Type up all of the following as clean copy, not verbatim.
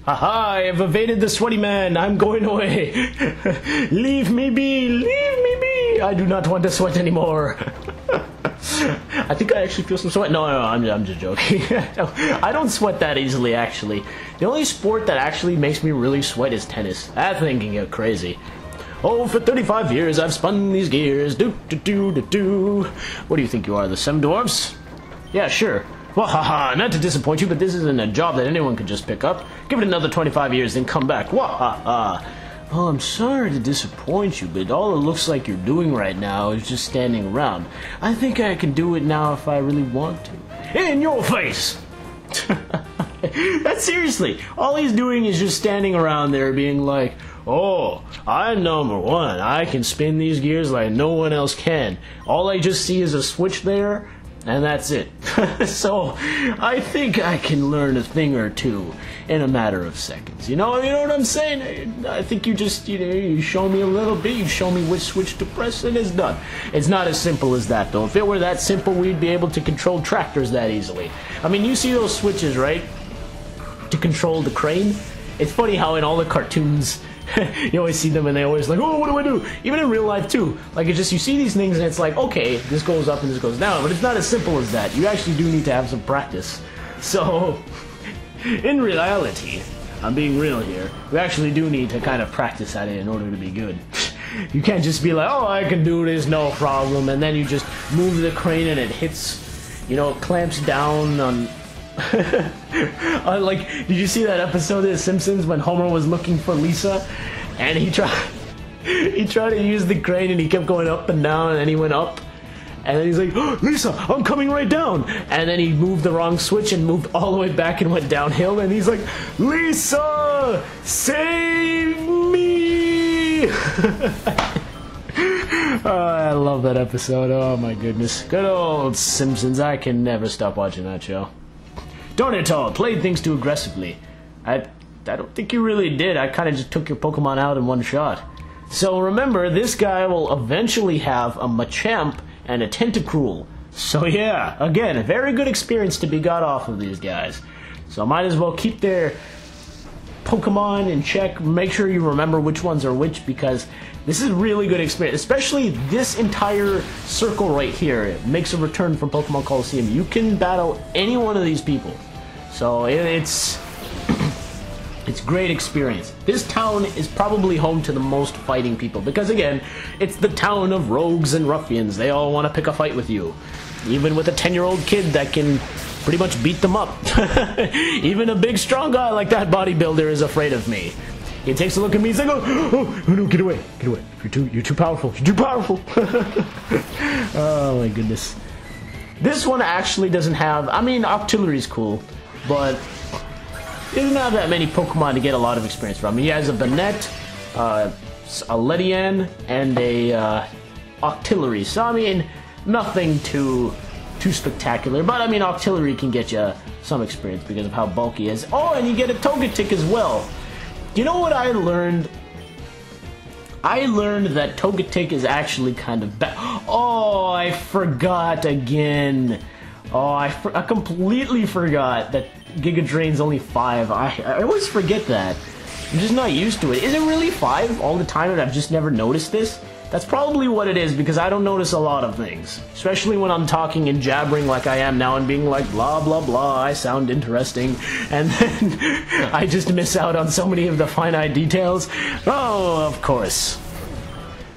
Haha, I have evaded the sweaty man. I'm going away. Leave me be. Leave me be. I do not want to sweat anymore. I think I actually feel some sweat. No, I'm just joking. I don't sweat that easily, actually. The only sport that actually makes me really sweat is tennis. That thing can get crazy. Oh, for 35 years I've spun these gears. Do. What do you think you are, the Seven Dwarfs? Yeah, sure. Well, haha, not to disappoint you, but this isn't a job that anyone could just pick up. Give it another 25 years, then come back. Wahaha. Well, I'm sorry to disappoint you, but all it looks like you're doing right now is just standing around. I think I can do it now if I really want to. In your face! That's seriously. All he's doing is just standing around there being like, oh, I'm number one. I can spin these gears like no one else can. All I just see is a switch there, and that's it. So, I think I can learn a thing or two in a matter of seconds. You know what I'm saying? I think you show me a little bit, you show me which switch to press, and it's done. It's not as simple as that, though. If it were that simple, we'd be able to control tractors that easily. I mean, you see those switches, right? To control the crane? It's funny how in all the cartoons, you always see them and they always like, oh, what do I do? Even in real life too. Like, it's just, you see these things and it's like, okay, this goes up and this goes down, but it's not as simple as that. You actually do need to have some practice. So, in reality, I'm being real here, we actually do need to kind of practice at it in order to be good. You can't just be like, oh, I can do this, no problem, and then you just move the crane and it hits, it clamps down on... like, did you see that episode of The Simpsons when Homer was looking for Lisa and he tried to use the crane and he kept going up and down and then he went up and then he's like, oh, Lisa, I'm coming right down, and then he moved the wrong switch and moved all the way back and went downhill, and he's like, Lisa, save me. Oh, I love that episode. Oh my goodness, good old Simpsons. I can never stop watching that show. Don't at all. Played things too aggressively. I don't think you really did. I kind of just took your Pokemon out in one shot. So remember, this guy will eventually have a Machamp and a Tentacruel. So yeah, again, a very good experience to be got off of these guys. So I might as well keep their Pokemon in check. Make sure you remember which ones are which, because this is really good experience. Especially this entire circle right here. It makes a return from Pokemon Coliseum. You can battle any one of these people. So it's great experience. This town is probably home to the most fighting people, because again, it's the town of rogues and ruffians. They all want to pick a fight with you. Even with a 10-year-old kid that can pretty much beat them up. Even a big strong guy like that bodybuilder is afraid of me. He takes a look at me, he's like, oh no, get away, get away. You're too powerful, you're too powerful. Oh my goodness. This one actually doesn't have, I mean, Octillery's cool, but he doesn't have that many Pokemon to get a lot of experience from. He has a Banette, a Ledian, and a Octillery. So I mean, nothing too spectacular, but I mean, Octillery can get you some experience because of how bulky he is. Oh, and you get a Togetic as well. You know what I learned? I learned that Togetic is actually kind of bad. Oh, I forgot again. Oh, I completely forgot that Giga Drain's only 5. I always forget that. I'm just not used to it. Is it really 5 all the time and I've just never noticed this? That's probably what it is, because I don't notice a lot of things. Especially when I'm talking and jabbering like I am now and being like, blah, blah, blah, I sound interesting. And then I just miss out on so many of the finite details. Oh, of course.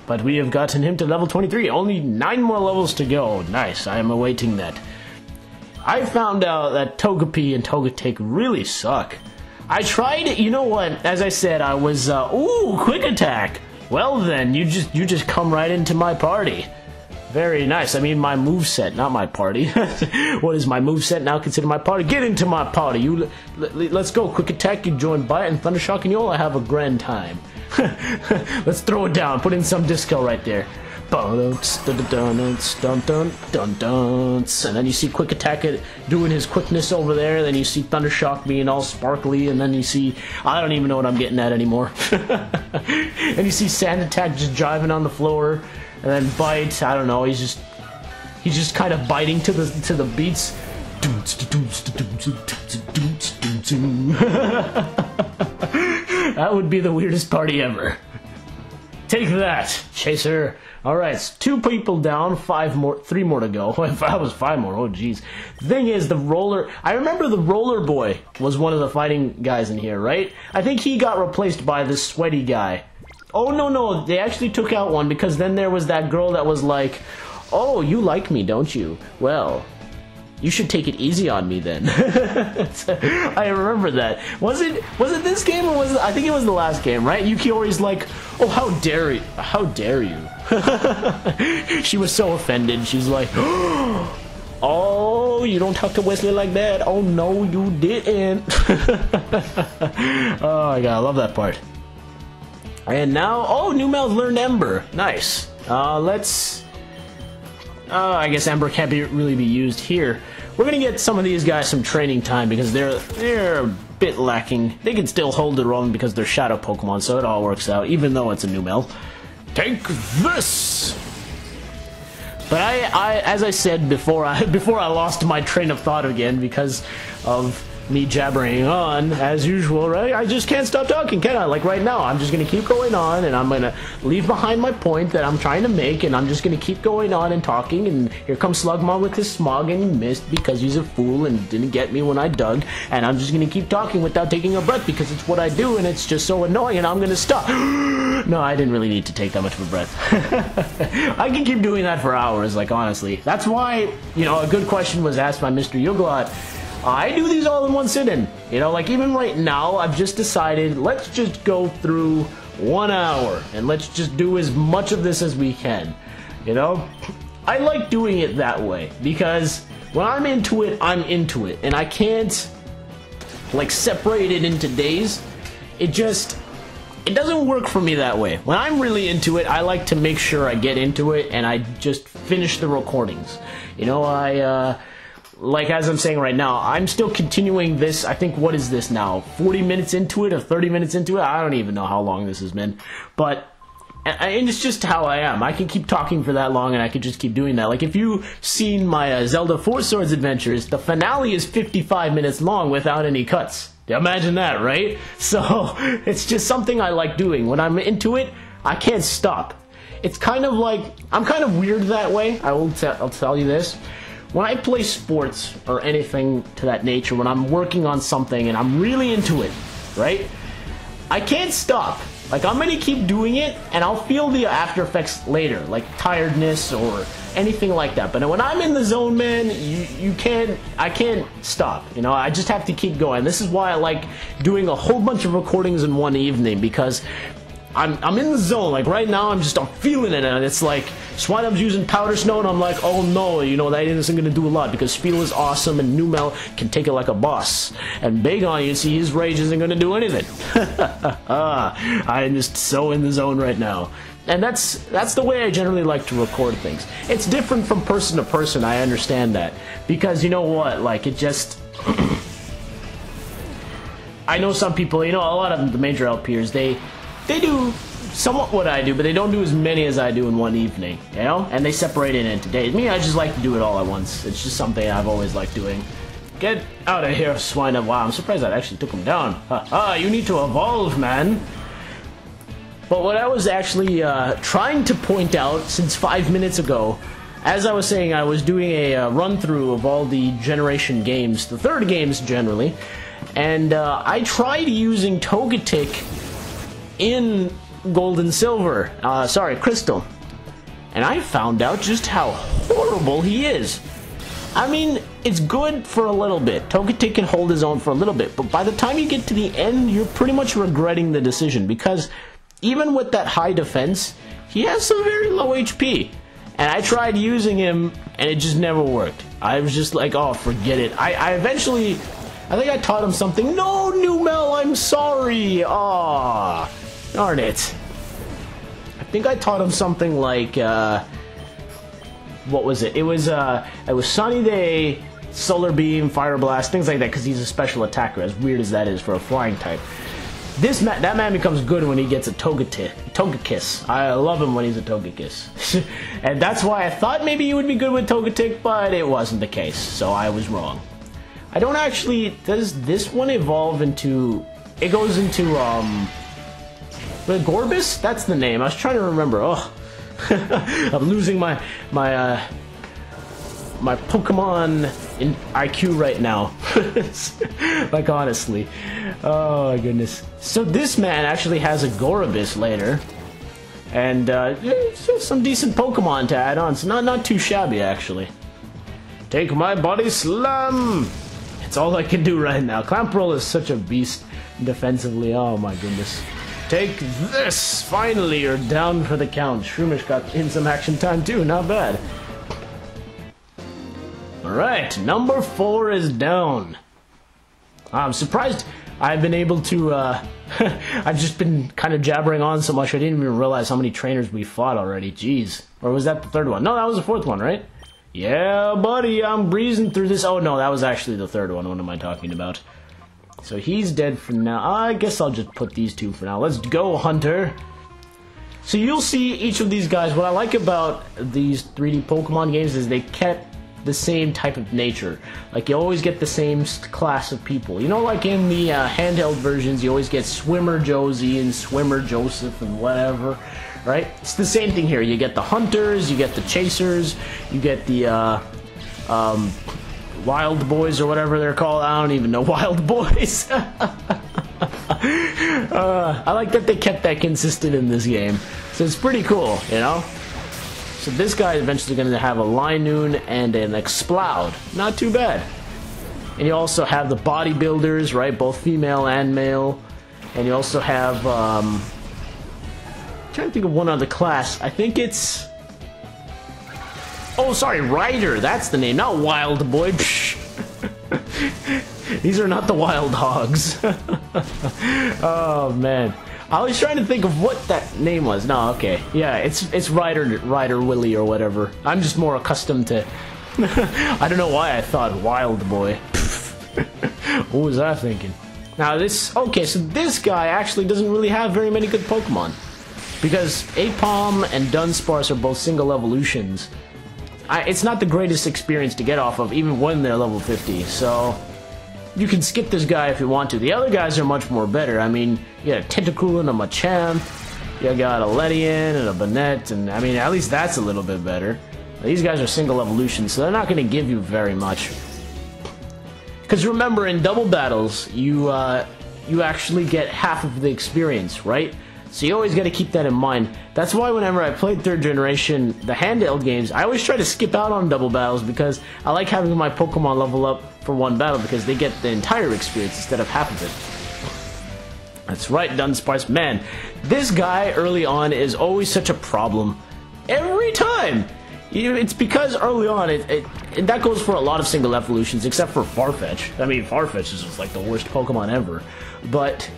But we have gotten him to level 23. Only 9 more levels to go. Nice, I am awaiting that. I found out that Togepi and Togetic really suck. I tried, you know what, as I said, I was, ooh, quick attack. Well then, you just come right into my party. Very nice. I mean, my moveset, not my party. What is my moveset now considered my party? Get into my party. Let's go. Quick attack, you join Bite and Thundershock, and you'll have a grand time. Let's throw it down. Put in some disco right there. And then you see Quick Attack doing his quickness over there. Then you see Thundershock being all sparkly. And then you see, I don't even know what I'm getting at anymore. And you see Sand Attack just driving on the floor. And then Bite, I don't know, he's just kind of biting to the beats. That would be the weirdest party ever. Take that, Chaser. Alright, 2 people down, 3 more to go. If I was 5 more, oh jeez. The thing is, the roller... I remember the roller boy was one of the fighting guys in here, right? I think he got replaced by this sweaty guy. Oh, no, they actually took out one, because then there was that girl that was like, oh, you like me, don't you? Well, you should take it easy on me then. I remember that. Was it this game, or was it... I think it was the last game, right? Yukiori's like, oh, how dare you? How dare you? She was so offended. She's like, oh, you don't talk to Wesley like that. Oh, no, you didn't. Oh, my God, I love that part. And now, oh, Numel's learned Ember. Nice. Let's... I guess Ember can't really be used here. We're gonna get some of these guys some training time because they're a bit lacking. They can still hold their own because they're shadow Pokemon, so it all works out, even though it's a Numel. Take this! But I as I said before I lost my train of thought again because of me jabbering on, as usual, right? I just can't stop talking, can I? Like right now, I'm just gonna keep going on, and I'm gonna leave behind my point that I'm trying to make, and I'm just gonna keep going on and talking, and here comes Slugma with his smog, and he missed because he's a fool and didn't get me when I dug, and I'm just gonna keep talking without taking a breath because it's what I do, and it's just so annoying, and I'm gonna stop. No, I didn't really need to take that much of a breath. I can keep doing that for hours, like honestly. That's why, you know, a good question was asked by Mr. Yuglot. I do these all in one sitting. You know, like even right now, I've just decided, let's just go through 1 hour and let's just do as much of this as we can. You know, I like doing it that way because when I'm into it, I'm into it. And I can't, like, separate it into days. It doesn't work for me that way. When I'm really into it, I like to make sure I get into it and I just finish the recordings. You know, like as I'm saying right now, I'm still continuing this. I think, what is this now? 40 minutes into it or 30 minutes into it? I don't even know how long this has been. But, and it's just how I am. I can keep talking for that long and I can just keep doing that. Like if you've seen my Zelda 4 Swords adventures, the finale is 55 minutes long without any cuts. Imagine that, right? So, it's just something I like doing. When I'm into it, I can't stop. It's kind of like, I'm kind of weird that way. I'll tell you this. When I play sports or anything to that nature, when I'm working on something and I'm really into it, right? I can't stop. Like, I'm gonna keep doing it, and I'll feel the after effects later, like tiredness or anything like that. But when I'm in the zone, man, I can't stop. You know, I just have to keep going. This is why I like doing a whole bunch of recordings in one evening, because I'm in the zone. Like right now, I'm feeling it, and it's like Swinub's using Powder Snow, and I'm like, oh no, you know, that isn't gonna do a lot because Speedle is awesome, and Numel can take it like a boss. And Bagon, you see, his rage isn't gonna do anything. I am just so in the zone right now, and that's the way I generally like to record things. It's different from person to person. I understand that, because you know what, like it just. I know some people, you know, a lot of the major LPers, they do somewhat what I do, but they don't do as many as I do in one evening, you know? And they separate it into days. Me, I just like to do it all at once. It's just something I've always liked doing. Get out of here, Swinub. Wow, I'm surprised that actually took him down. You need to evolve, man. But what I was actually trying to point out since 5 minutes ago, as I was saying, I was doing a run-through of all the generation games, the third games generally, and I tried using Togetic in Gold and Silver, Crystal, and I found out just how horrible he is. I mean, it's good for a little bit. Togetic can hold his own for a little bit, but by the time you get to the end, you're pretty much regretting the decision, because even with that high defense, he has some very low HP. And I tried using him, and it just never worked. I was just like, oh, forget it. I eventually, I think I taught him something. No, Numel, I'm sorry. Aw. Darn it. I think I taught him something like, what was it? It was Sunny Day, Solar Beam, Fire Blast, things like that, because he's a special attacker, as weird as that is for a flying type. That man becomes good when he gets a Togekiss. I love him when he's a Togekiss. And that's why I thought maybe he would be good with Togetic, but it wasn't the case, so I was wrong. I don't actually, does this one evolve into, it goes into, But Gorbis? That's the name. I was trying to remember. Oh, I'm losing my Pokemon in IQ right now. Like, honestly. Oh, my goodness. So this man actually has a Gorbis later. And some decent Pokemon to add on. So not too shabby, actually. Take my body slam! It's all I can do right now. Clamperl is such a beast defensively. Oh, my goodness. Take this! Finally, you're down for the count. Shroomish got in some action time too, not bad. Alright, number 4 is down. I'm surprised I've been able to, I've just been kind of jabbering on so much I didn't even realize how many trainers we fought already, jeez. Or was that the 3rd one? No, that was the 4th one, right? Yeah, buddy, I'm breezing through this. Oh no, that was actually the 3rd one, what am I talking about? So he's dead for now. I guess I'll just put these 2 for now. Let's go, Hunter. So you'll see each of these guys. What I like about these 3D Pokemon games is they kept the same type of nature. Like, you always get the same class of people. You know, like in the handheld versions, you always get Swimmer Josie and Swimmer Joseph and whatever, right? It's the same thing here. You get the hunters, you get the chasers, you get the wild boys or whatever they're called. I don't even know. Wild boys. I like that they kept that consistent in this game. So it's pretty cool, you know? So this guy is eventually going to have a Linoon and an Explode. Not too bad. And you also have the bodybuilders, right? Both female and male. And you also have, I'm trying to think of one other class. I think it's... Oh, sorry, Ryder. That's the name, not Wild Boy. These are not the Wild Hogs. Oh, man. I was trying to think of what that name was. No, okay. Yeah, it's Ryder Willie or whatever. I'm just more accustomed to... I don't know why I thought Wild Boy. What was I thinking? Now this... Okay, so this guy actually doesn't really have very many good Pokemon. Because Apom and Dunsparce are both single evolutions. It's not the greatest experience to get off of, even when they're level 50, so... You can skip this guy if you want to. The other guys are much more better. I mean, you got a Tentacool and a Machamp. You got a Ledian and a Banette, and I mean, at least that's a little bit better. These guys are single evolutions, so they're not going to give you very much. Because remember, in double battles, you actually get half of the experience, right? So you always got to keep that in mind. That's why whenever I played 3rd generation, the handheld games, I always try to skip out on double battles because I like having my Pokemon level up for one battle because they get the entire experience instead of half of it. That's right, Dunsparce. Man, this guy early on is always such a problem. Every time! It's because early on, and that goes for a lot of single evolutions, except for Farfetch. I mean, Farfetch is just like the worst Pokemon ever. But...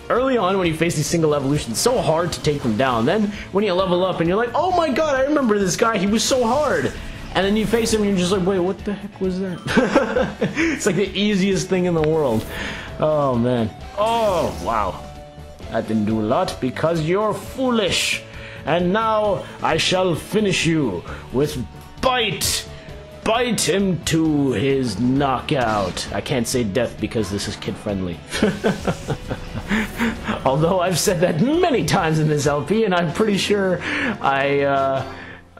early on, when you face these single evolutions, it's so hard to take them down. Then, when you level up and you're like, oh my god, I remember this guy, he was so hard. And then you face him and you're just like, wait, what the heck was that? It's like the easiest thing in the world. Oh, man. Oh, wow. That didn't do a lot because you're foolish. And now I shall finish you with Bite. Bite him to his knockout. I can't say death because this is kid-friendly. Although I've said that many times in this LP, and I'm pretty sure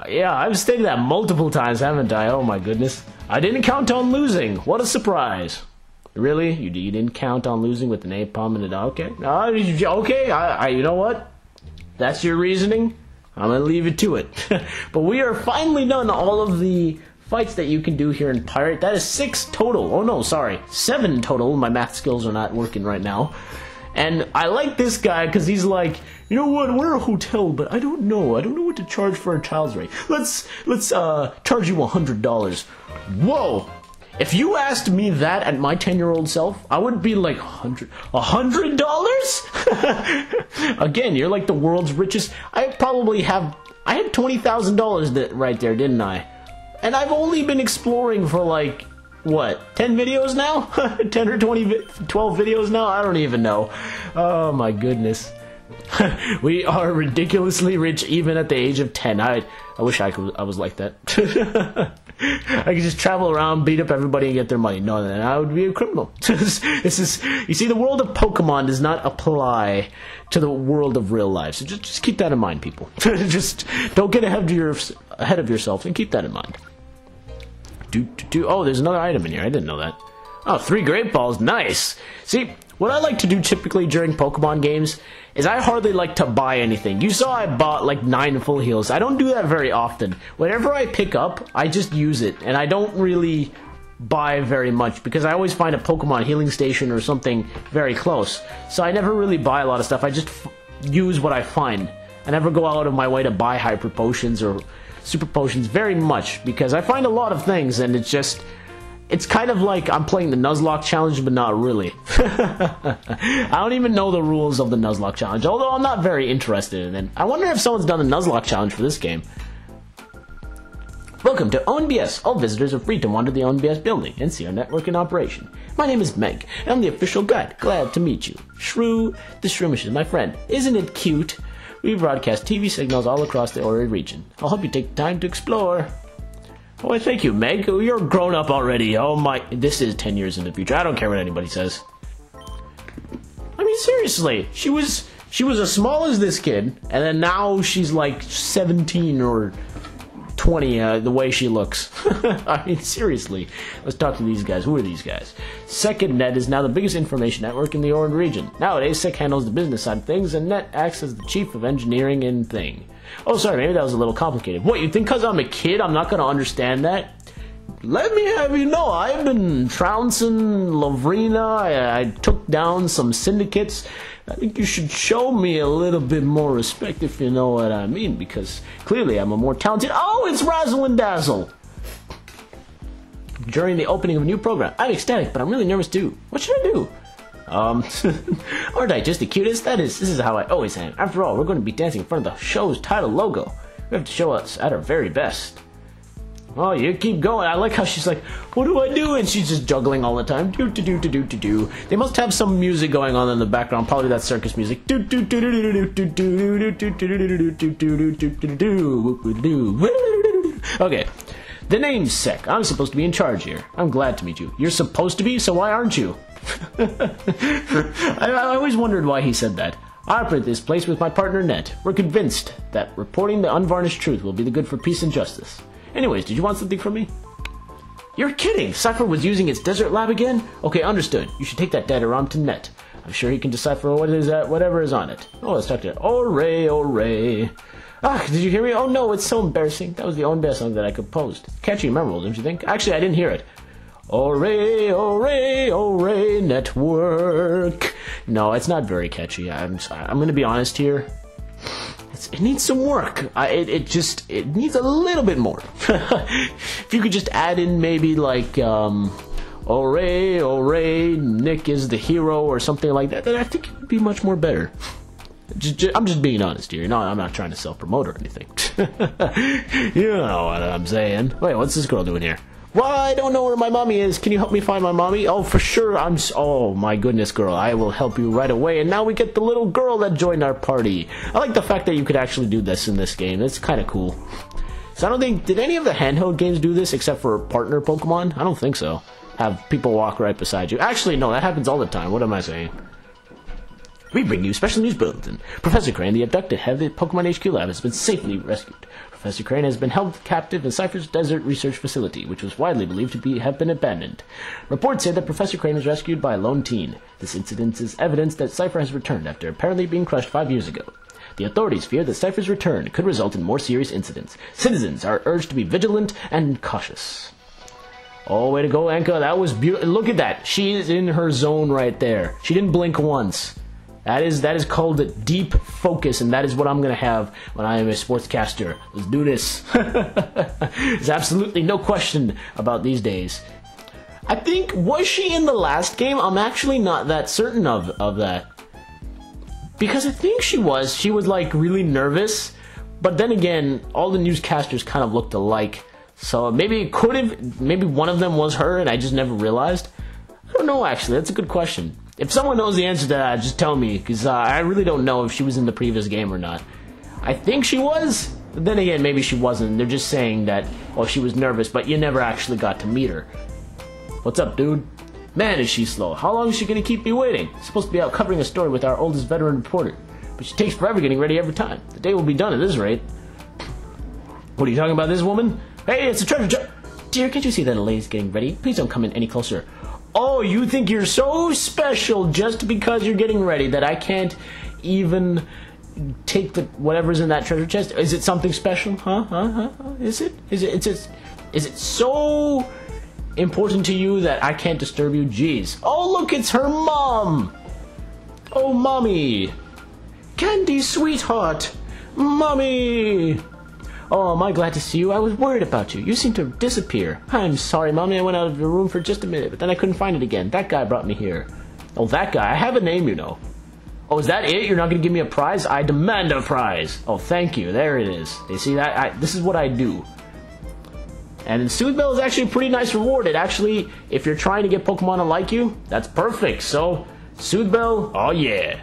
yeah, I've stated that multiple times, haven't I? Oh my goodness. I didn't count on losing. What a surprise. Really? You didn't count on losing with an Apom and an... Okay. Okay, you know what? That's your reasoning. I'm gonna leave it to it. But we are finally done all of the fights that you can do here in Pyrite. That is 6 total. Oh no, sorry. 7 total. My math skills are not working right now. And I like this guy because he's like, you know what, we're a hotel, but I don't know what to charge for a child's rate. Let's charge you $100. Whoa! If you asked me that at my 10-year-old self, I would be like, $100? Again, you're like the world's richest. I had $20,000 right there, didn't I? And I've only been exploring for like, what, 10 videos now? 10 or 12 videos now? I don't even know. Oh my goodness. We are ridiculously rich even at the age of 10. I wish I was like that. I could just travel around, beat up everybody, and get their money. No, then I would be a criminal. This is, you see, the world of Pokemon does not apply to the world of real life. So just keep that in mind, people. Just don't get ahead of yourself, and keep that in mind. Oh, there's another item in here. I didn't know that. Oh, 3 great balls. Nice. See, what I like to do typically during Pokemon games is I hardly like to buy anything. You saw I bought like 9 full heals. I don't do that very often. Whenever I pick up, I just use it. And I don't really buy very much because I always find a Pokemon healing station or something very close. So I never really buy a lot of stuff. I just use what I find. I never go out of my way to buy hyper potions or super potions very much because I find a lot of things and it's kind of like I'm playing the Nuzlocke challenge, but not really. I don't even know the rules of the Nuzlocke challenge, although I'm not very interested in it. I wonder if someone's done a Nuzlocke challenge for this game. Welcome to ONBS. All visitors are free to wander the ONBS building and see our network in operation. My name is Meg, and I'm the official guide. Glad to meet you. Shrew, the Shroomish is my friend. Isn't it cute? We broadcast TV signals all across the Ori region. I'll help you take time to explore. Oh, thank you, Meg. You're grown up already. Oh my, this is 10 years in the future. I don't care what anybody says. I mean, seriously, she was as small as this kid, and then now she's like 17 or 20, the way she looks. I mean, seriously. Let's talk to these guys. Who are these guys? SecondNet is now the biggest information network in the Orange region. Nowadays, Sec handles the business side of things, and Net acts as the chief of engineering and thing. Oh, sorry, maybe that was a little complicated. What, you think because I'm a kid I'm not going to understand that? Let me have you know, I've been trouncing Lavrina, I took down some syndicates. I think you should show me a little bit more respect if you know what I mean, because clearly I'm a more talented... Oh, it's Razzle and Dazzle! During the opening of a new program, I'm ecstatic, but I'm really nervous too. What should I do? Aren't I just the cutest? This is how I always am. After all, we're going to be dancing in front of the show's title logo. We have to show us at our very best. Oh, you keep going. I like how she's like, what do I do? And she's just juggling all the time. Do. They must have some music going on in the background. Probably that circus music. Okay. The name's Sec. I'm supposed to be in charge here. I'm glad to meet you. You're supposed to be, so why aren't you? I always wondered why he said that. I operate this place with my partner Net. We're convinced that reporting the unvarnished truth will be the good for peace and justice. Anyways, did you want something from me? You're kidding! Cypher was using its desert lab again? Okay, understood. You should take that data around to Net. I'm sure he can decipher whatever is on it. Oh, let's talk to it. Ore. Ah, did you hear me? Oh no, it's so embarrassing. That was the ONBS song that I composed. Catchy and memorable, don't you think? Actually, I didn't hear it. Ore network. No, it's not very catchy. I'm gonna be honest here. It needs some work. It needs a little bit more. If you could just add in maybe like Ore, Nick is the hero or something like that, then I think it would be much more better. I'm just being honest here. No, I'm not trying to self-promote or anything. You know what I'm saying. Wait, what's this girl doing here? Well, I don't know where my mommy is. Can you help me find my mommy? Oh, for sure. Oh, my goodness, girl. I will help you right away. And now we get the little girl that joined our party. I like the fact that you could actually do this in this game. It's kind of cool. So I don't think... Did any of the handheld games do this except for partner Pokemon? I don't think so. Have people walk right beside you. Actually, no, that happens all the time. What am I saying? We bring you special news bulletin. Professor Crane, the abducted head of the Pokemon HQ lab, has been safely rescued. Professor Crane has been held captive in Cypher's desert research facility, which was widely believed to have been abandoned. Reports say that Professor Crane was rescued by a lone teen. This incident is evidence that Cypher has returned after apparently being crushed 5 years ago. The authorities fear that Cypher's return could result in more serious incidents. Citizens are urged to be vigilant and cautious. Oh, way to go, Anka. That was beautiful. Look at that. She is in her zone right there. She didn't blink once. That is called deep focus, and that is what I'm going to have when I am a sportscaster. Let's do this. There's absolutely no question about these days. I think, was she in the last game? I'm actually not that certain of that. Because I think she was. She was, like, really nervous. But then again, all the newscasters kind of looked alike. So maybe maybe one of them was her, and I just never realized. I don't know, actually. That's a good question. If someone knows the answer to that, just tell me, because I really don't know if she was in the previous game or not. I think she was, but then again, maybe she wasn't. They're just saying that, oh, she was nervous, but you never actually got to meet her. What's up, dude? Man, is she slow. How long is she gonna keep me waiting? Supposed to be out covering a story with our oldest veteran reporter, but she takes forever getting ready every time. The day will be done at this rate. What are you talking about, this woman? Hey, it's a treasure chest. Dear, can't you see that a lady's getting ready? Please don't come in any closer. Oh, you think you're so special just because you're getting ready that I can't even take the whatever's in that treasure chest? Is it something special? Huh? Is it? Is it so important to you that I can't disturb you? Jeez. Oh, look, it's her mom. Oh, mommy. Candy, sweetheart. Mommy. Oh, am I glad to see you? I was worried about you. You seem to disappear. I'm sorry, Mommy. I went out of the room for just a minute, but then I couldn't find it again. That guy brought me here. Oh, that guy. I have a name, you know. Oh, is that it? You're not going to give me a prize? I demand a prize. Oh, thank you. There it is. You see that? This is what I do. And Soothbell is actually a pretty nice reward. It actually, if you're trying to get Pokemon to like you, that's perfect. So, Soothbell, oh yeah.